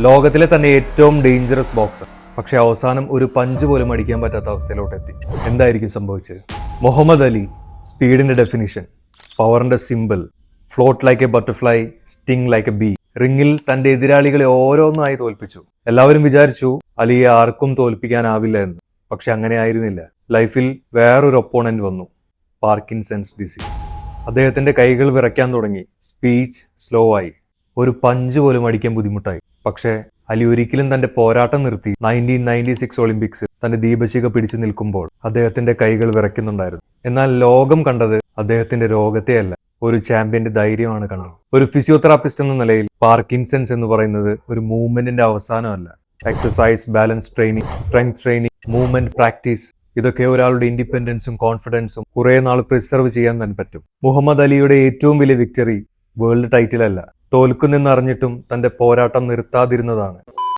ലോകത്തിലെ തന്നെ ഏറ്റവും ഡേഞ്ചറസ് ബോക്സർ. പക്ഷെ അവസാനം ഒരു പഞ്ച് പോലും അടിക്കാൻ പറ്റാത്ത അവസ്ഥയിലോട്ട് എത്തി. എന്തായിരിക്കും സംഭവിച്ചത്? മുഹമ്മദ് അലി, സ്പീഡിന്റെ ഡെഫിനിഷൻ, പവറിന്റെ simple, float like a butterfly, sting like a bee. റിങ്ങിൽ തന്റെ എതിരാളികളെ ഓരോന്നായി തോൽപ്പിച്ചു. എല്ലാവരും വിചാരിച്ചു അലിയെ ആർക്കും തോൽപ്പിക്കാനാവില്ല എന്ന്. പക്ഷെ അങ്ങനെ ആയിരുന്നില്ല. ലൈഫിൽ വേറൊരു ഒപ്പോണന്റ് വന്നു, പാർക്കിൻസൺസ് ഡിസീസ്. അദ്ദേഹത്തിന്റെ കൈകൾ വിറയ്ക്കാൻ തുടങ്ങി, സ്പീച്ച് സ്ലോ ആയി, ഒരു പഞ്ച് പോലും അടിക്കാൻ ബുദ്ധിമുട്ടായി. പക്ഷേ അലി ഒരിക്കലും തന്റെ പോരാട്ടം നിർത്തി. 1996 ഒളിമ്പിക്സിൽ തന്റെ ദീപശിഖ പിടിച്ചു നിൽക്കുമ്പോൾ അദ്ദേഹത്തിന്റെ കൈകൾ വിറയ്ക്കുന്നുണ്ടായിരുന്നു. എന്നാൽ ലോകം കണ്ടത് അദ്ദേഹത്തിന്റെ രോഗത്തെയല്ല, ഒരു ചാമ്പ്യന്റെ ധൈര്യമാണ് കണ്ടത്. ഒരു ഫിസിയോതെറാപ്പിസ്റ്റ് എന്ന നിലയിൽ പാർക്കിൻസൺസ് എന്ന് പറയുന്നത് ഒരു മൂവ്മെന്റിന്റെ അവസാനമല്ല. Exercise, balance training, strength training, movement practice, ഇതൊക്കെ ഒരാളുടെ ഇൻഡിപെൻഡൻസും കോൺഫിഡൻസും കുറെ നാൾ പ്രിസർവ് ചെയ്യാൻ തന്നെ പറ്റും. മുഹമ്മദ് അലിയുടെ ഏറ്റവും വലിയ വിക്ടറി വേൾഡ് ടൈറ്റിൽ അല്ല, തോൽക്കുന്നെന്നറിഞ്ഞിട്ടും തന്റെ പോരാട്ടം നിർത്താതിരുന്നതാണ്.